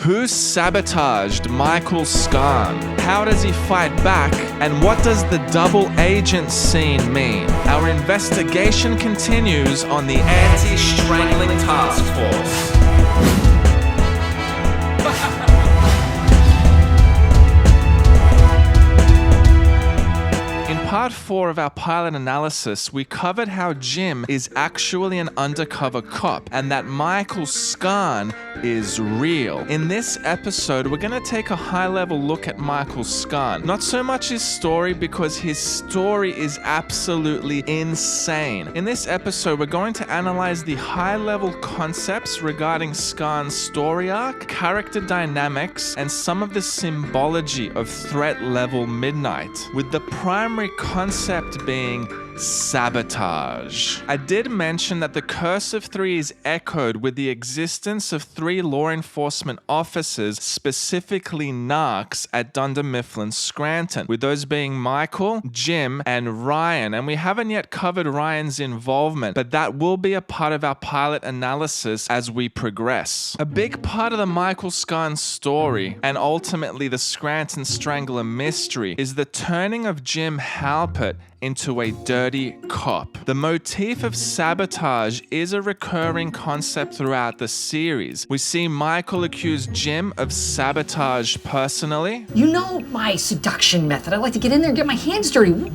Who sabotaged Michael Scarn? How does he fight back? And what does the double agent scene mean? Our investigation continues on the Anti-Strangling Task Force. In part 4 of our pilot analysis, we covered how Jim is actually an undercover cop and that Michael Scarn is real. In this episode, we're going to take a high-level look at Michael Scarn. Not so much his story, because his story is absolutely insane. In this episode, we're going to analyze the high-level concepts regarding Scarn's story arc, character dynamics, and some of the symbology of threat level midnight, with the primary concept being sabotage. I did mention that the Curse of 3 is echoed with the existence of 3 law enforcement officers, specifically narcs, at Dunder Mifflin Scranton, with those being Michael, Jim, and Ryan. And we haven't yet covered Ryan's involvement, but that will be a part of our pilot analysis as we progress. A big part of the Michael Scarn story, and ultimately the Scranton Strangler mystery, is the turning of Jim Halpert into a dirty cop. The motif of sabotage is a recurring concept throughout the series. We see Michael accuse Jim of sabotage personally. You know my seduction method. I like to get in there and get my hands dirty.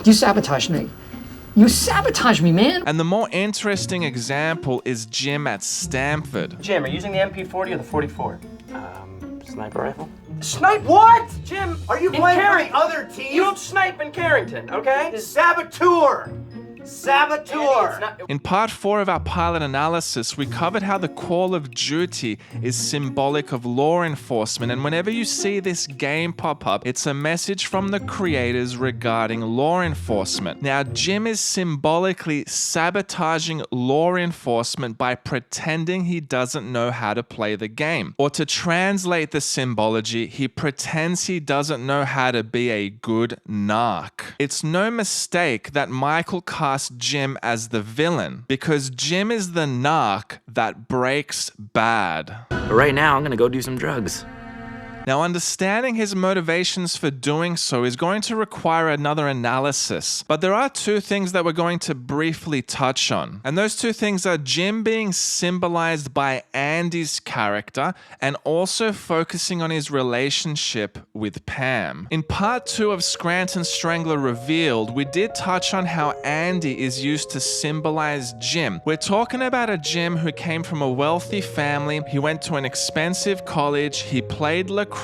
You sabotage me. You sabotage me, man. And the more interesting example is Jim at Stanford. Jim, are you using the MP40 or the 44? Sniper rifle? Snipe what? Jim, Are you playing for the other team? You don't snipe in Carrington, okay? Saboteur! Saboteur! It's not- In part 4 of our pilot analysis, we covered how the call of duty is symbolic of law enforcement, and whenever you see this game pop up, it's a message from the creators regarding law enforcement. Now, Jim is symbolically sabotaging law enforcement by pretending he doesn't know how to play the game. Or to translate the symbology, he pretends he doesn't know how to be a good narc. It's no mistake that Michael cast Jim as the villain, because Jim is the narc that breaks bad. But right now, I'm gonna go do some drugs. Now, understanding his motivations for doing so is going to require another analysis, but there are 2 things that we're going to briefly touch on. And those 2 things are Jim being symbolized by Andy's character and also focusing on his relationship with Pam. In part 2 of Scranton Strangler Revealed, we did touch on how Andy is used to symbolize Jim. We're talking about a Jim who came from a wealthy family, he went to an expensive college, he played lacrosse,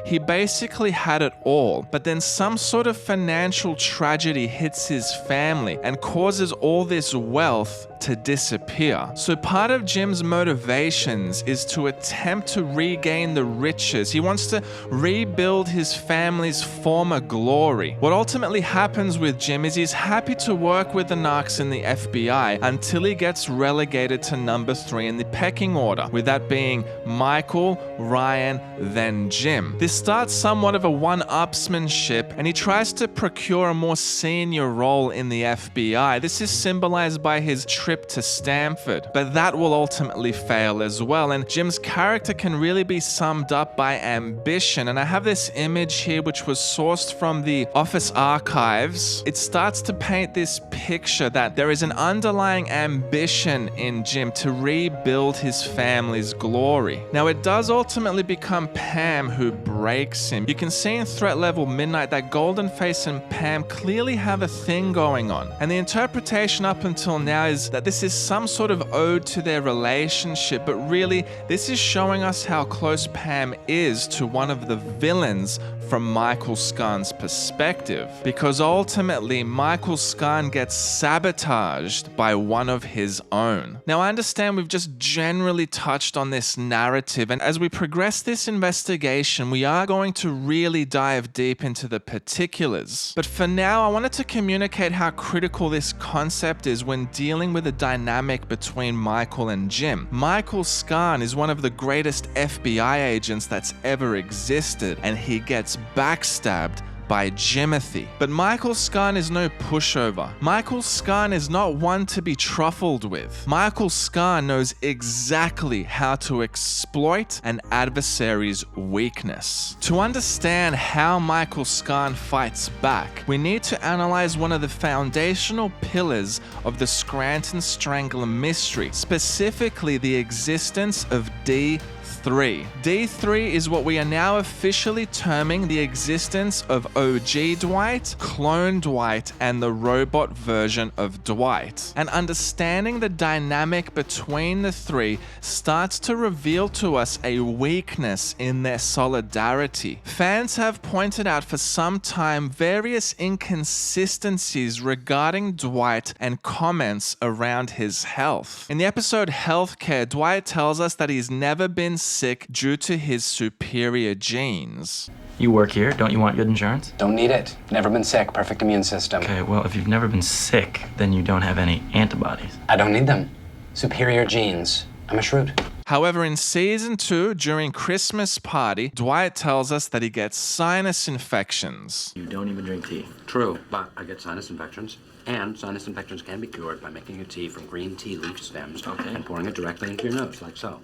he basically had it all, but then some sort of financial tragedy hits his family and causes all this wealth to disappear. So part of Jim's motivations is to attempt to regain the riches. He wants to rebuild his family's former glory. What ultimately happens with Jim is he's happy to work with the narcs in the FBI until he gets relegated to number 3 in the pecking order, with that being Michael, Ryan, then Jim. This starts somewhat of a one-upsmanship, and he tries to procure a more senior role in the FBI. This is symbolized by his trip to Stanford, but that will ultimately fail as well. And Jim's character can really be summed up by ambition. And I have this image here which was sourced from the office archives. It starts to paint this picture that there is an underlying ambition in Jim to rebuild his family's glory. Now, it does ultimately become Pam who breaks him. You can see in Threat Level Midnight that Goldenface and Pam clearly have a thing going on. And the interpretation up until now is that this is some sort of ode to their relationship, but really this is showing us how close Pam is to one of the villains from Michael Scarn's perspective, because ultimately Michael Scarn gets sabotaged by one of his own. Now, I understand we've just generally touched on this narrative, and as we progress this investigation, we are going to really dive deep into the particulars. But for now, I wanted to communicate how critical this concept is when dealing with the dynamic between Michael and Jim. Michael Scarn is one of the greatest FBI agents that's ever existed, and he gets backstabbed by Jimothy. But Michael Scarn is no pushover. Michael Scarn is not one to be truffled with. Michael Scarn knows exactly how to exploit an adversary's weakness. To understand how Michael Scarn fights back, we need to analyze one of the foundational pillars of the Scranton Strangler mystery, specifically the existence of D3. D3 is what we are now officially terming the existence of OG Dwight, Clone Dwight, and the robot version of Dwight. And understanding the dynamic between the three starts to reveal to us a weakness in their solidarity. Fans have pointed out for some time various inconsistencies regarding Dwight and comments around his health. In the episode Healthcare, Dwight tells us that he's never been sick due to his superior genes. You work here, don't you want good insurance? Don't need it. Never been sick. Perfect immune system. Okay, well, if you've never been sick, then you don't have any antibodies. I don't need them. Superior genes. I'm a Schrute. However, in season 2, during Christmas party, Dwight tells us that he gets sinus infections. You don't even drink tea. True, but I get sinus infections. And sinus infections can be cured by making a tea from green tea leaf stems and pouring it directly into your nose, like so.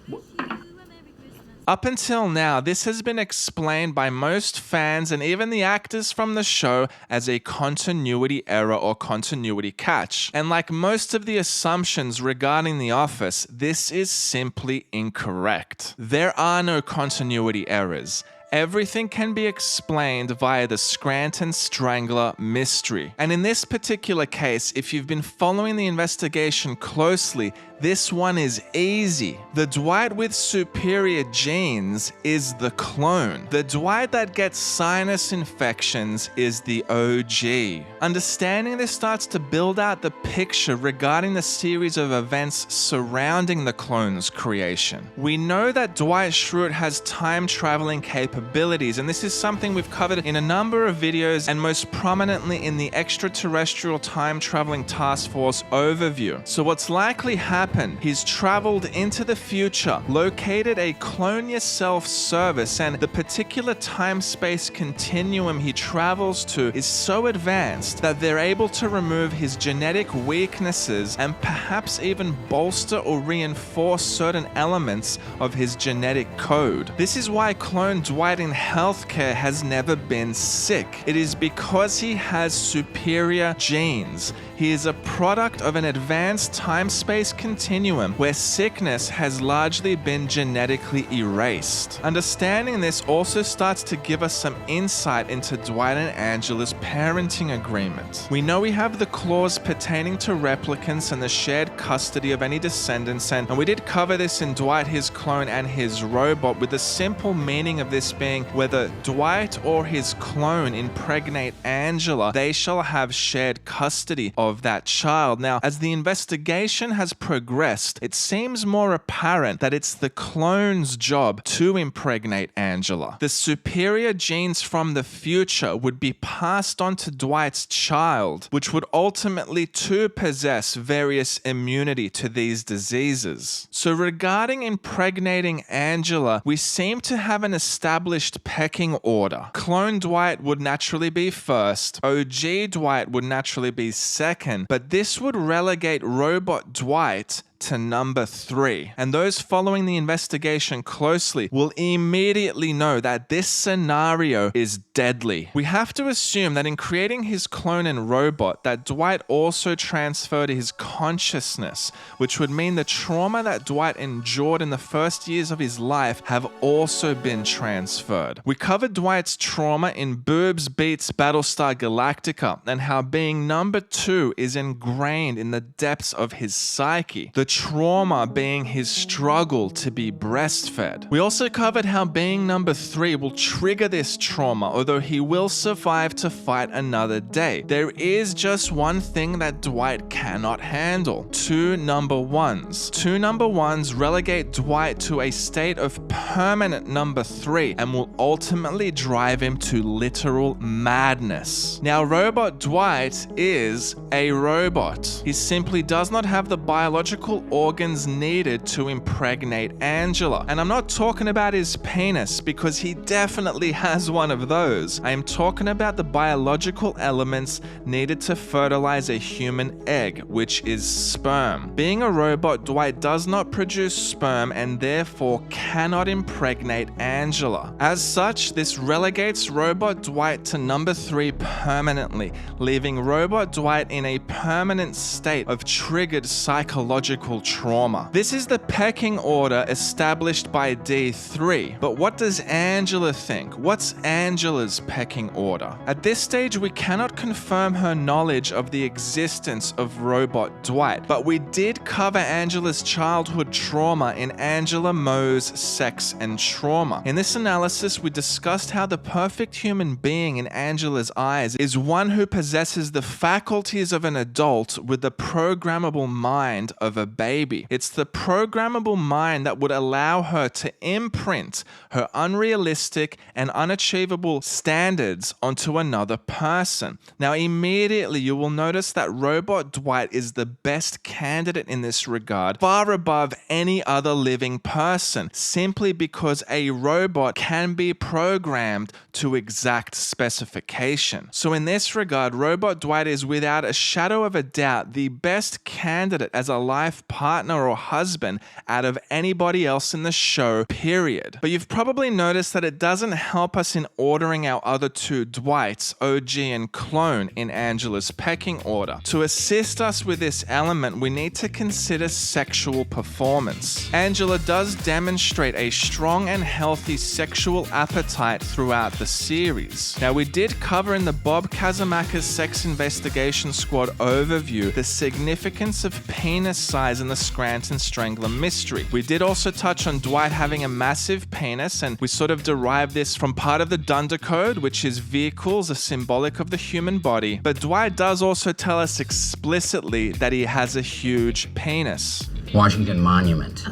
Up until now, this has been explained by most fans and even the actors from the show as a continuity error or continuity catch. And like most of the assumptions regarding The Office, this is simply incorrect. There are no continuity errors. Everything can be explained via the Scranton Strangler mystery. And in this particular case, if you've been following the investigation closely, this one is easy. The Dwight with superior genes is the clone. The Dwight that gets sinus infections is the OG. Understanding this starts to build out the picture regarding the series of events surrounding the clone's creation. We know that Dwight Schrute has time-traveling capabilities, and this is something we've covered in a number of videos, and most prominently in the Extraterrestrial Time-Traveling Task Force overview. So what's likely happened, he's traveled into the future, located a clone yourself service, and the particular time-space continuum he travels to is so advanced that they're able to remove his genetic weaknesses and perhaps even bolster or reinforce certain elements of his genetic code. This is why clone Dwight in Healthcare has never been sick. It is because he has superior genes. He is a product of an advanced time-space continuum where sickness has largely been genetically erased. Understanding this also starts to give us some insight into Dwight and Angela's parenting agreement. We know we have the clause pertaining to replicants and the shared custody of any descendants, and we did cover this in Dwight, his clone, and his robot, with the simple meaning of this being whether Dwight or his clone impregnate Angela, they shall have shared custody of that child. Now, as the investigation has progressed, it seems more apparent that it's the clone's job to impregnate Angela. The superior genes from the future would be passed on to Dwight's child, which would ultimately too possess various immunity to these diseases. So regarding impregnating Angela, we seem to have an established pecking order. Clone Dwight would naturally be first, OG Dwight would naturally be second, but this would relegate Robot Dwight to number 3. And those following the investigation closely will immediately know that this scenario is deadly. We have to assume that in creating his clone and robot, that Dwight also transferred his consciousness, which would mean the trauma that Dwight endured in the first years of his life have also been transferred. We covered Dwight's trauma in Boobs Beats Battlestar Galactica and how being number 2 is ingrained in the depths of his psyche. The trauma being his struggle to be breastfed. We also covered how being number 3 will trigger this trauma, although he will survive to fight another day. There is just one thing that Dwight cannot handle: 2 number 1s. 2 number 1s relegate Dwight to a state of permanent number 3 and will ultimately drive him to literal madness. Now, Robot Dwight is a robot. He simply does not have the biological vital organs needed to impregnate Angela. And I'm not talking about his penis, because he definitely has one of those. I am talking about the biological elements needed to fertilize a human egg, which is sperm. Being a robot, Dwight does not produce sperm and therefore cannot impregnate Angela. As such, this relegates Robot Dwight to number 3 permanently, leaving Robot Dwight in a permanent state of triggered psychological trauma. This is the pecking order established by D3, but what does Angela think? What's Angela's pecking order? At this stage, we cannot confirm her knowledge of the existence of Robot Dwight, but we did cover Angela's childhood trauma in Angela Moe's Sex and Trauma. In this analysis, we discussed how the perfect human being in Angela's eyes is one who possesses the faculties of an adult with the programmable mind of a baby. It's the programmable mind that would allow her to imprint her unrealistic and unachievable standards onto another person. Now, immediately you will notice that Robot Dwight is the best candidate in this regard, far above any other living person, simply because a robot can be programmed to exact specification. So in this regard, Robot Dwight is without a shadow of a doubt the best candidate as a life partner or husband out of anybody else in the show, period. But you've probably noticed that it doesn't help us in ordering our other two Dwights, OG and Clone, in Angela's pecking order. To assist us with this element, we need to consider sexual performance. Angela does demonstrate a strong and healthy sexual appetite throughout the series. Now, we did cover in the Bob Kazamaka's Sex Investigation Squad overview the significance of penis size in the Scranton Strangler mystery. We did also touch on Dwight having a massive penis, and we sort of derived this from part of the Dunder Code, which is vehicles are symbolic of the human body. But Dwight does also tell us explicitly that he has a huge penis. Washington Monument.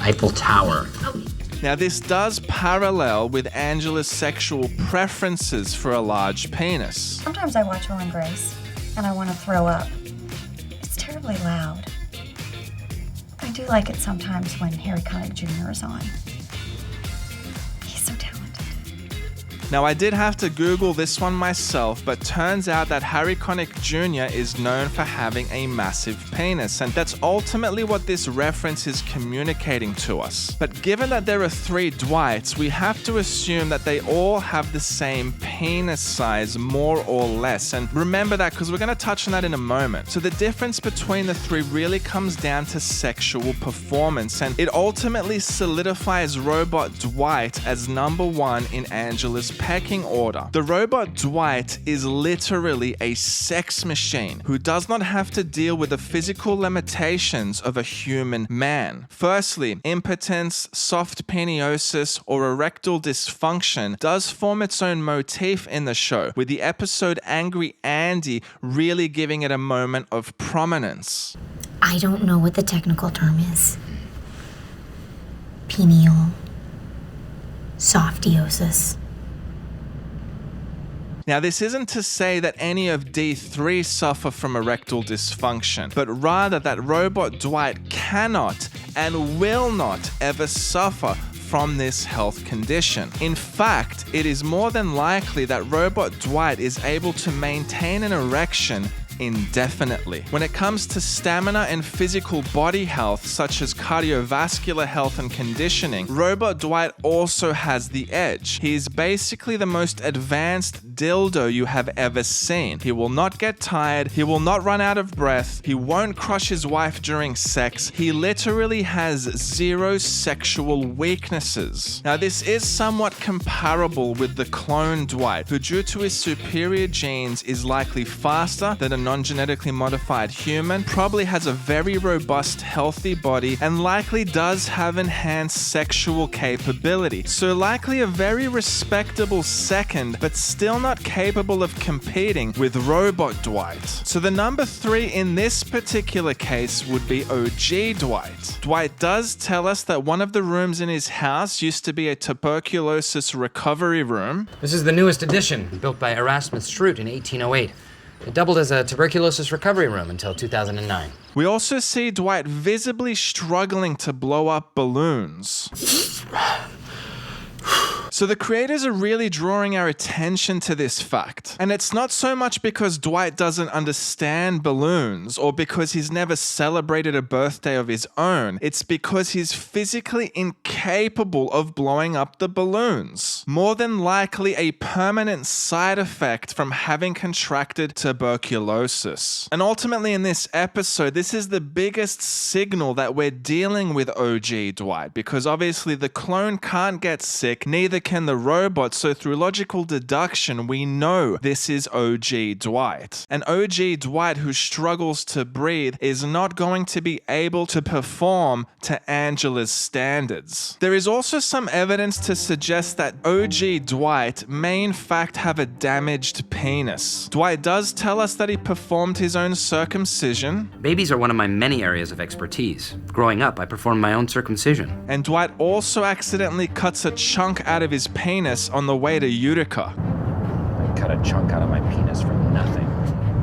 Eiffel Tower. Now, this does parallel with Angela's sexual preferences for a large penis. Sometimes I watch Will and Grace, and I want to throw up. It's terribly loud. I do like it sometimes when Harry Connick Jr. is on. He's so talented. Now, I did have to Google this one myself, but turns out that Harry Connick Jr. is known for having a massive penis, and that's ultimately what this reference is communicating to us. But given that there are 3 Dwights, we have to assume that they all have the same penis size, more or less. And remember that because we're going to touch on that in a moment. So the difference between the 3 really comes down to sexual performance, and it ultimately solidifies Robot Dwight as number 1 in Angela's pecking order. The Robot Dwight is literally a sex machine who does not have to deal with the physical limitations of a human man. Firstly, impotence, soft peniosis, or erectile dysfunction does form its own motif in the show, with the episode Angry Andy really giving it a moment of prominence. I don't know what the technical term is. Penial. Softiosis. Now, this isn't to say that any of D3 suffer from erectile dysfunction, but rather that Robot Dwight cannot and will not ever suffer from this health condition. In fact, it is more than likely that Robot Dwight is able to maintain an erection indefinitely. When it comes to stamina and physical body health, such as cardiovascular health and conditioning, Robot Dwight also has the edge. He is basically the most advanced dildo you have ever seen. He will not get tired, he will not run out of breath, he won't crush his wife during sex, he literally has 0 sexual weaknesses. Now, this is somewhat comparable with the clone Dwight, who due to his superior genes is likely faster than a non-genetically modified human, probably has a very robust, healthy body, and likely does have enhanced sexual capability. So likely a very respectable second, but still not capable of competing with Robot Dwight. So the number 3 in this particular case would be OG Dwight. Dwight does tell us that one of the rooms in his house used to be a tuberculosis recovery room. This is the newest edition, built by Erasmus Schrute in 1808. It doubled as a tuberculosis recovery room until 2009. We also see Dwight visibly struggling to blow up balloons. So the creators are really drawing our attention to this fact. And it's not so much because Dwight doesn't understand balloons or because he's never celebrated a birthday of his own. It's because he's physically incapable of blowing up the balloons. More than likely a permanent side effect from having contracted tuberculosis. And ultimately in this episode, this is the biggest signal that we're dealing with OG Dwight, because obviously the clone can't get sick, neither can the robot, so through logical deduction, we know this is OG Dwight. And OG Dwight, who struggles to breathe, is not going to be able to perform to Angela's standards. There is also some evidence to suggest that OG Dwight may in fact have a damaged penis. Dwight does tell us that he performed his own circumcision. Babies are one of my many areas of expertise. Growing up, I performed my own circumcision. And Dwight also accidentally cuts a chunk out of his penis on the way to Utica. I cut a chunk out of my penis for nothing.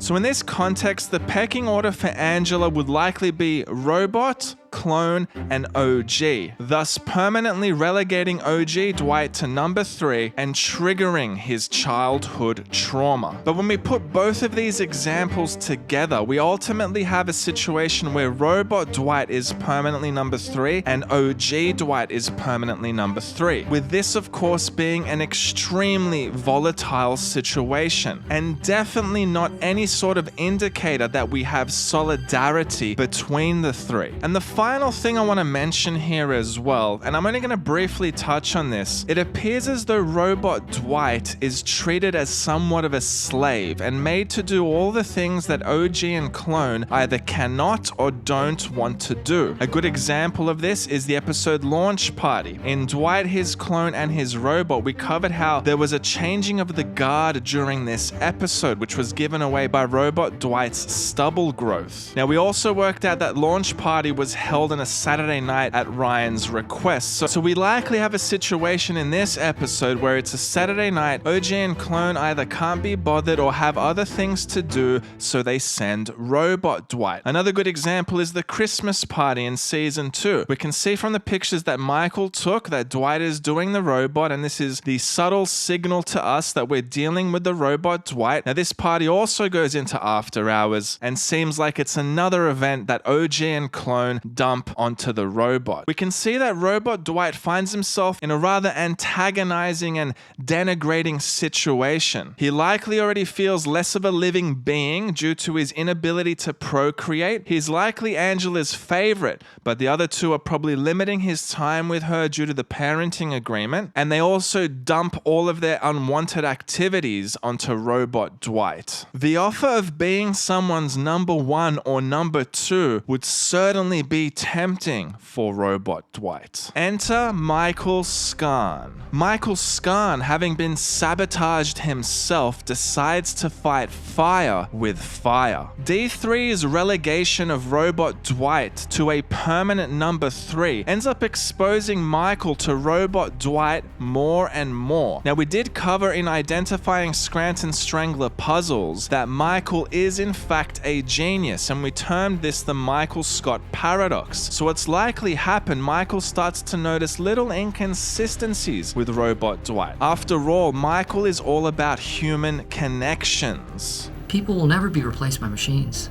So in this context, the pecking order for Angela would likely be robot, clone, and OG, thus permanently relegating OG Dwight to number 3 and triggering his childhood trauma. But when we put both of these examples together, we ultimately have a situation where robot Dwight is permanently number 3 and OG Dwight is permanently number 3, with this of course being an extremely volatile situation, and definitely not any sort of indicator that we have solidarity between the three. And the final thing I want to mention here as well, and I'm only going to briefly touch on this, it appears as though robot Dwight is treated as somewhat of a slave and made to do all the things that OG and clone either cannot or don't want to do. A good example of this is the episode Launch Party. In Dwight, his clone, and his robot, we covered how there was a changing of the guard during this episode, which was given away by robot Dwight's stubble growth. Now, we also worked out that Launch Party was held on a Saturday night at Ryan's request. So we likely have a situation in this episode where it's a Saturday night, OG and clone either can't be bothered or have other things to do, so they send robot Dwight. Another good example is the Christmas party in season 2. We can see from the pictures that Michael took that Dwight is doing the robot, and this is the subtle signal to us that we're dealing with the robot Dwight. Now, this party also goes into after hours and seems like it's another event that OG and clone dump onto the robot. We can see that robot Dwight finds himself in a rather antagonizing and denigrating situation. He likely already feels less of a living being due to his inability to procreate. He's likely Angela's favorite, but the other two are probably limiting his time with her due to the parenting agreement, and they also dump all of their unwanted activities onto robot Dwight. The offer of being someone's number 1 or number 2 would certainly be tempting for robot Dwight. Enter Michael Scarn. Michael Scarn, having been sabotaged himself, decides to fight fire with fire. D3's relegation of robot Dwight to a permanent number 3 ends up exposing Michael to robot Dwight more and more. Now, we did cover in identifying Scranton Strangler puzzles that Michael is in fact a genius, and we termed this the Michael Scott paradox. So what's likely happened, Michael starts to notice little inconsistencies with robot Dwight. After all, Michael is all about human connections. People will never be replaced by machines.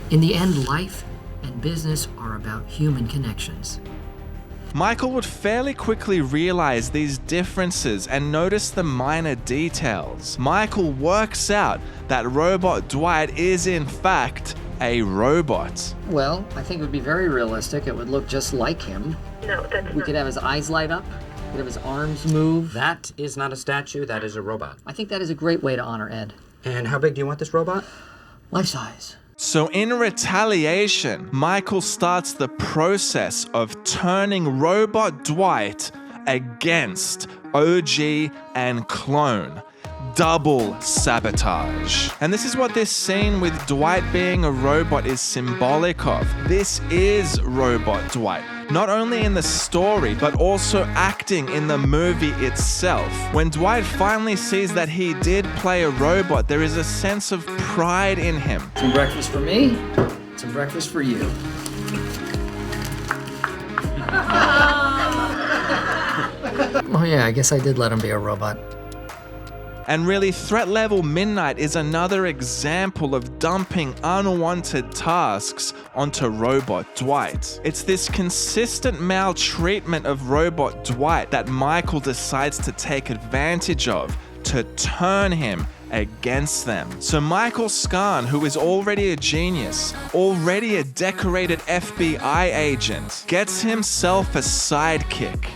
In the end, life and business are about human connections. Michael would fairly quickly realize these differences and notice the minor details. Michael works out that robot Dwight is in fact a robot. Well, I think it would be very realistic. It would look just like him. No, that's We could have his eyes light up. We could have his arms move. That is not a statue, that is a robot. I think that is a great way to honor Ed. And how big do you want this robot? Life size. So in retaliation, Michael starts the process of turning robot Dwight against OG and clone. Double sabotage. And this is what this scene with Dwight being a robot is symbolic of. This is robot Dwight. not only in the story, but also acting in the movie itself. When Dwight finally sees that he did play a robot, there is a sense of pride in him. Some breakfast for me, some breakfast for you. Oh yeah, I guess I did let him be a robot. And really, Threat Level Midnight is another example of dumping unwanted tasks onto Robot Dwight. It's this consistent maltreatment of Robot Dwight that Michael decides to take advantage of to turn him against them. So Michael Scarn, who is already a genius, already a decorated FBI agent, gets himself a sidekick,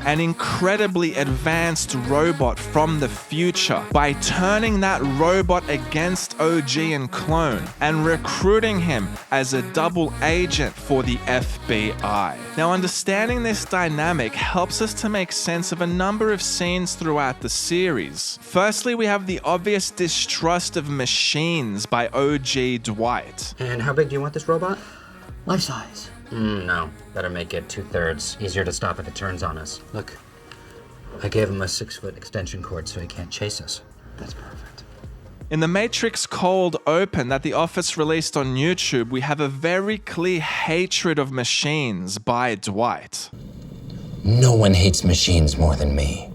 an incredibly advanced robot from the future, by turning that robot against OG and Clone and recruiting him as a double agent for the FBI. Now, understanding this dynamic helps us to make sense of a number of scenes throughout the series. Firstly, we have the obvious distrust of machines by OG Dwight. And how big do you want this robot? Life size. No. Better make it 2/3. Easier to stop if it turns on us. Look, I gave him a 6-foot extension cord so he can't chase us. That's perfect. In the Matrix Cold Open that The Office released on YouTube, we have a very clear hatred of machines by Dwight. No one hates machines more than me.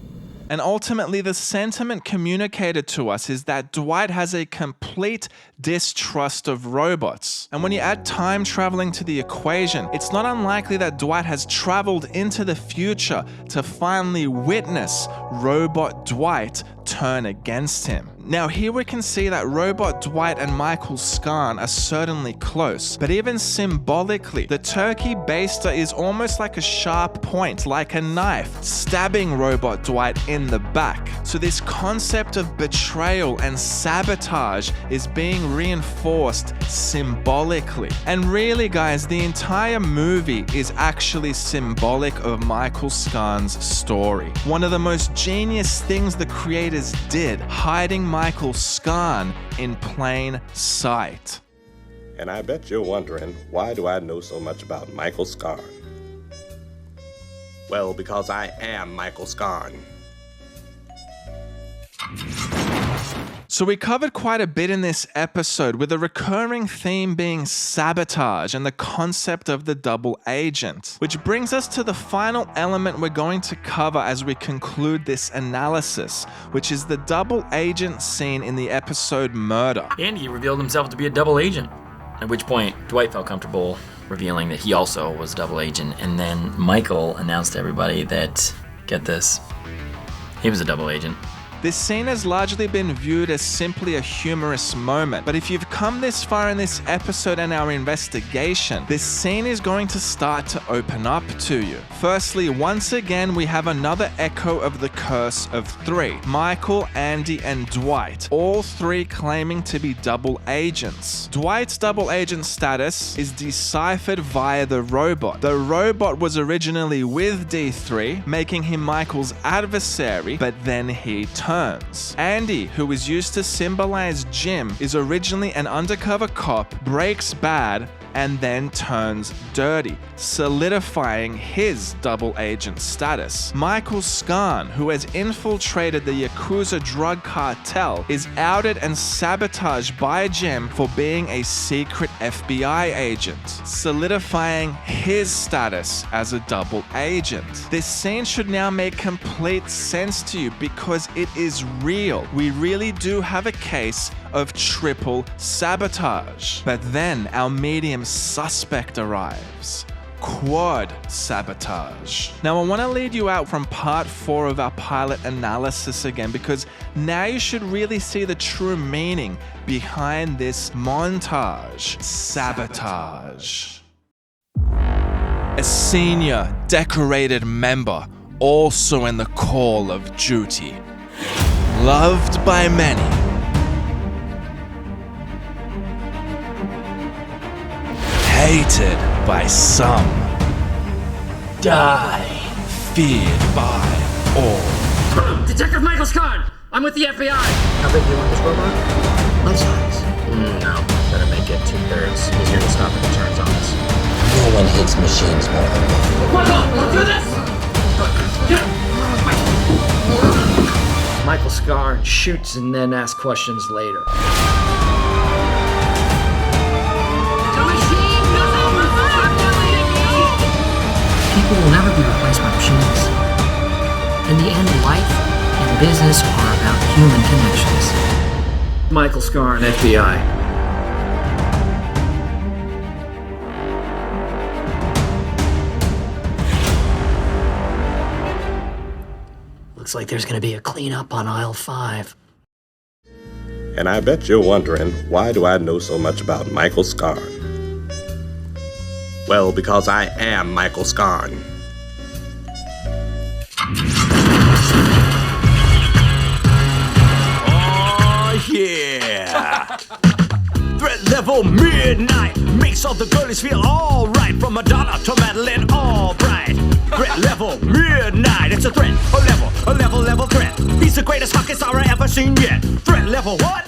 And ultimately, the sentiment communicated to us is that Dwight has a complete distrust of robots. And when you add time traveling to the equation, it's not unlikely that Dwight has traveled into the future to finally witness Robot Dwight turn against him. Now, here we can see that Robot Dwight and Michael Scarn are certainly close, but even symbolically, the turkey baster is almost like a sharp point, like a knife, stabbing Robot Dwight in the back. So this concept of betrayal and sabotage is being reinforced symbolically. And really, guys, the entire movie is actually symbolic of Michael Scarn's story. One of the most genius things the creators did, hiding Michael Scarn in plain sight. And I bet you're wondering, why do I know so much about Michael Scarn? Well, because I am Michael Scarn. So we covered quite a bit in this episode, with a recurring theme being sabotage and the concept of the double agent. Which brings us to the final element we're going to cover as we conclude this analysis, which is the double agent scene in the episode Murder. And he revealed himself to be a double agent, at which point Dwight felt comfortable revealing that he also was a double agent, and then Michael announced to everybody that, get this, he was a double agent. This scene has largely been viewed as simply a humorous moment, but if you've come this far in this episode and our investigation, this scene is going to start to open up to you. Firstly, once again, we have another echo of the curse of three. Michael, Andy, and Dwight, all three claiming to be double agents. Dwight's double agent status is deciphered via the robot. The robot was originally with D3, making him Michael's adversary, but then he turns. Andy, who is used to symbolize Jim, is originally an undercover cop, breaks bad, and then turns dirty, solidifying his double agent status. Michael Scarn, who has infiltrated the Yakuza drug cartel, is outed and sabotaged by Jim for being a secret FBI agent, solidifying his status as a double agent. This scene should now make complete sense to you because it is real. We really do have a case of triple sabotage. But then our medium suspect arrives. Quad sabotage. Now I want to lead you out from part 4 of our pilot analysis again, because now you should really see the true meaning behind this montage. Sabotage. A senior decorated member, also in the call of duty. Loved by many. Hated by some. Die. Feared by all. Detective Michael Scarn! I'm with the FBI! How big do you want this robot? Life size. No. Better make it 2/3. Easier to stop if it turns on us. No one hates machines more than me. Michael, let's do this! Michael Scarn shoots and then asks questions later. People will never be replaced by machines. In the end, life and business are about human connections. Michael Scarn, FBI. Looks like there's gonna be a cleanup on aisle 5. And I bet you're wondering, why do I know so much about Michael Scarn? Well, because I am Michael Scarn. Oh, yeah! Threat level midnight makes all the girlies feel alright. From Madonna to Madeline Albright. Threat level midnight, it's a threat, a level threat. He's the greatest hockey star I ever seen yet. Threat level what?